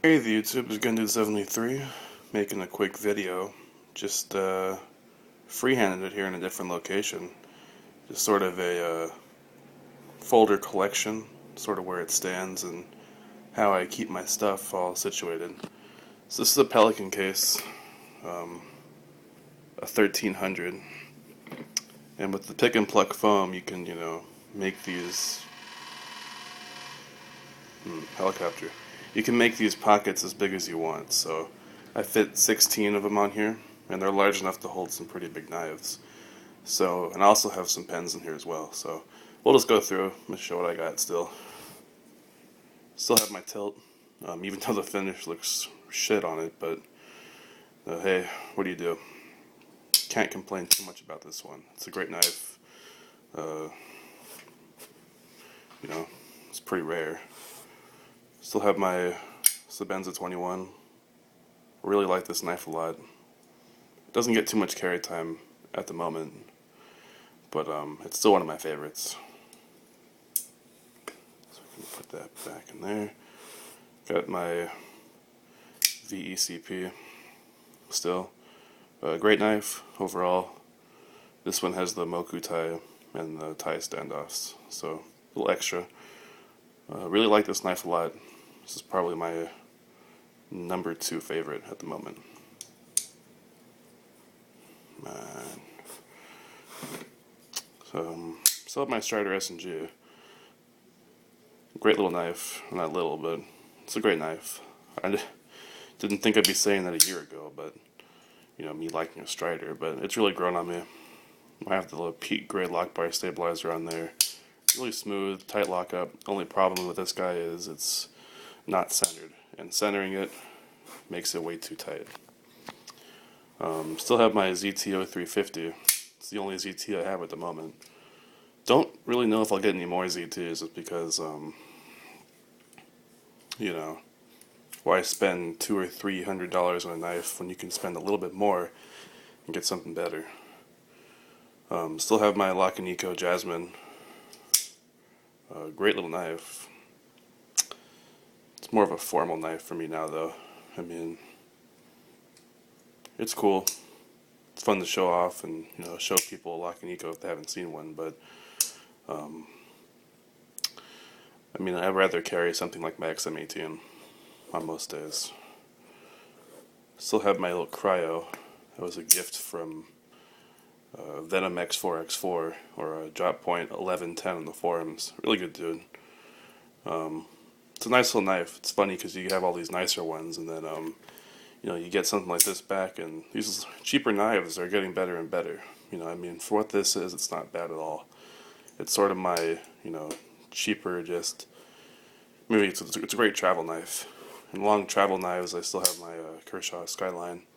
Hey the YouTube, it's Gundude73, making a quick video. Just freehanded it here in a different location. Just sort of a folder collection, sort of where it stands and how I keep my stuff all situated. So this is a Pelican case, a 1300, and with the pick and pluck foam you can, make these helicopter. You can make these pockets as big as you want, so I fit 16 of them on here, and they're large enough to hold some pretty big knives. So, and I also have some pens in here as well, so we'll just go through. I'm going to show what I got still. Still have my tilt, even though the finish looks shit on it, but hey, what do you do? Can't complain too much about this one. It's a great knife. Uh, it's pretty rare. Still have my Sebenza 21. Really like this knife a lot. It doesn't get too much carry time at the moment, but it's still one of my favorites. So I can put that back in there. Got my VECP still. Great knife overall. This one has the Moku tie and the tie standoffs, so a little extra. Really like this knife a lot. This is probably my number 2 favorite at the moment. Still have my Strider S&G. Great little knife. Not little, but it's a great knife. I didn't think I'd be saying that a year ago, but me liking a Strider, but it's really grown on me. I have the little Pete Gray lock bar stabilizer on there. Really smooth, tight lockup. Only problem with this guy is it's not centered, and centering it makes it way too tight. Still have my ZTO 350. It's the only ZT I have at the moment. Don't really know if I'll get any more ZTs, just because why spend $200 or $300 on a knife when you can spend a little bit more and get something better. Still have my Lacanico Jasmine. Great little knife. It's more of a formal knife for me now, though. I mean, it's cool. It's fun to show off and show people a Lacanico if they haven't seen one. But I'd rather carry something like my XM18 on most days. Still have my little Cryo. That was a gift from Venom X4X4 or a Drop Point 1110 on the forums. Really good dude. It's a nice little knife. It's funny because you have all these nicer ones, and then you get something like this back, and these cheaper knives are getting better and better. For what this is, it's not bad at all. It's sort of my cheaper, just maybe it's a great travel knife. And long travel knives, I still have my Kershaw Skyline.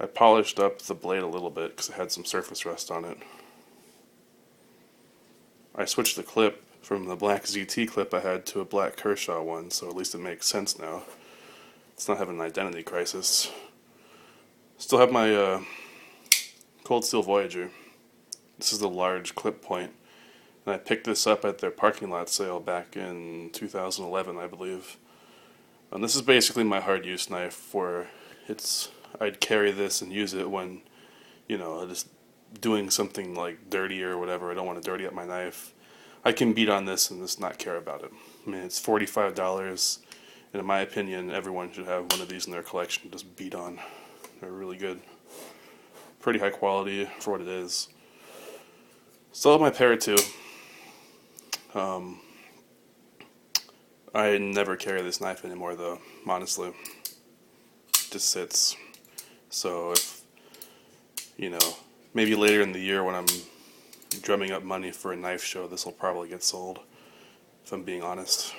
I polished up the blade a little bit because it had some surface rust on it. I switched the clip from the black ZT clip I had to a black Kershaw one, so at least it makes sense now. It's not having an identity crisis. Still have my Cold Steel Voyager. This is the large clip point, and I picked this up at their parking lot sale back in 2011, I believe. And this is basically my hard use knife, where I'd carry this and use it when just doing something like dirty or whatever. I don't want to dirty up my knife. I can beat on this and just not care about it. It's $45, and in my opinion, everyone should have one of these in their collection to just beat on. They're really good. Pretty high quality for what it is. Still have my Para 2. I never carry this knife anymore, though, honestly. It just sits. So if, maybe later in the year when I'm drumming up money for a knife show, this will probably get sold, if I'm being honest.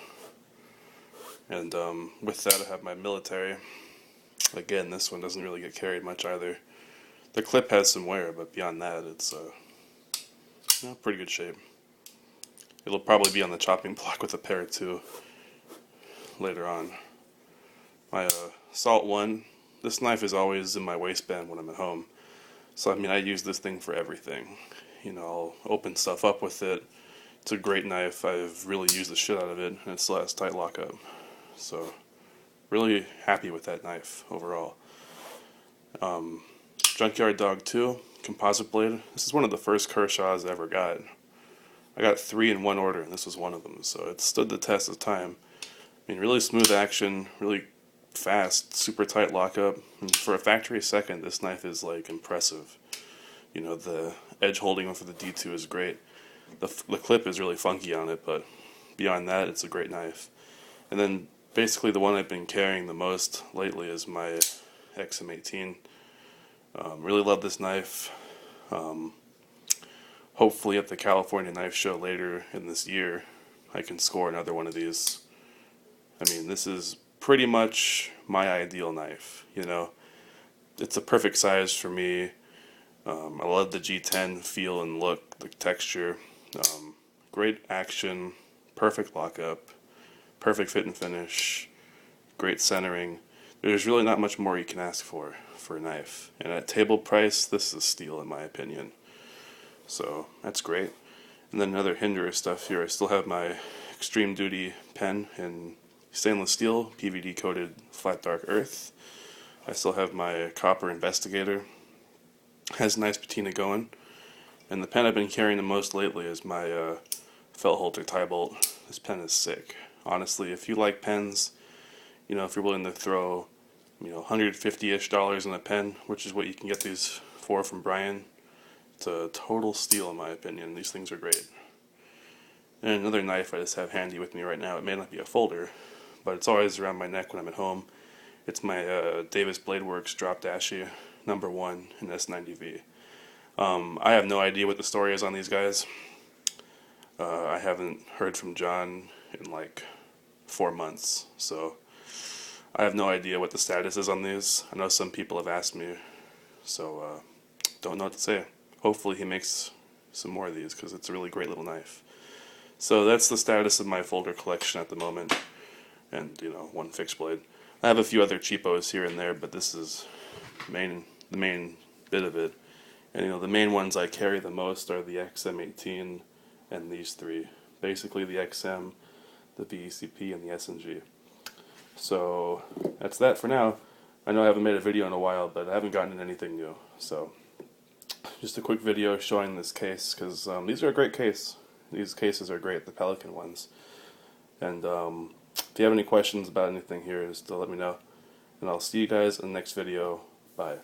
And with that, I have my military. Again, this one doesn't really get carried much either. The clip has some wear, but beyond that, it's pretty good shape. It'll probably be on the chopping block with a Para 2 later on. My Salt 1. This knife is always in my waistband when I'm at home. So I use this thing for everything. I'll open stuff up with it. It's a great knife. I've really used the shit out of it, and it still has tight lockup. So, really happy with that knife overall. Junkyard Dog 2 composite blade. This is one of the first Kershaws I ever got. I got 3 in one order, and this was one of them, so it stood the test of time. I mean, really smooth action, really fast, super tight lockup. And for a factory second, this knife is like impressive. You know, the edge holding for the D2 is great. The clip is really funky on it, but beyond that, it's a great knife. And then basically the one I've been carrying the most lately is my XM18. Really love this knife. Hopefully at the California Knife Show later in this year, I can score another one of these. I mean, this is pretty much my ideal knife, you know. It's a perfect size for me. I love the G10 feel and look, the texture. Great action, perfect lockup, perfect fit and finish, great centering. There's really not much more you can ask for a knife. And at table price, this is a steal in my opinion. So that's great. And then another Hinderer stuff here. I still have my Extreme Duty pen in stainless steel, PVD coated flat dark earth. I still have my Copper Investigator. Has nice patina going. And the pen I've been carrying the most lately is my Feltholter Tybolt. This pen is sick. Honestly, if you like pens, you know, if you're willing to throw, you know, $150-ish in a pen, which is what you can get these for from Brian, it's a total steal in my opinion. These things are great. And another knife I just have handy with me right now. It may not be a folder, but it's always around my neck when I'm at home. It's my Davis Blade Works Drop Dashie #1 in S90V. I have no idea what the story is on these guys. I haven't heard from John in like 4 months, so I have no idea what the status is on these. I know some people have asked me, so don't know what to say. Hopefully he makes some more of these because it's a really great little knife. So that's the status of my folder collection at the moment, and you know, one fixed blade. I have a few other cheapos here and there, but this is the main bit of it. And you know, the main ones I carry the most are the XM18 and these three. Basically the XM, the VECP, and the SNG. So that's that for now. I know I haven't made a video in a while, but I haven't gotten into anything new. So just a quick video showing this case, because these are a great case. These cases are great, the Pelican ones. And if you have any questions about anything here, just let me know. And I'll see you guys in the next video. Bye.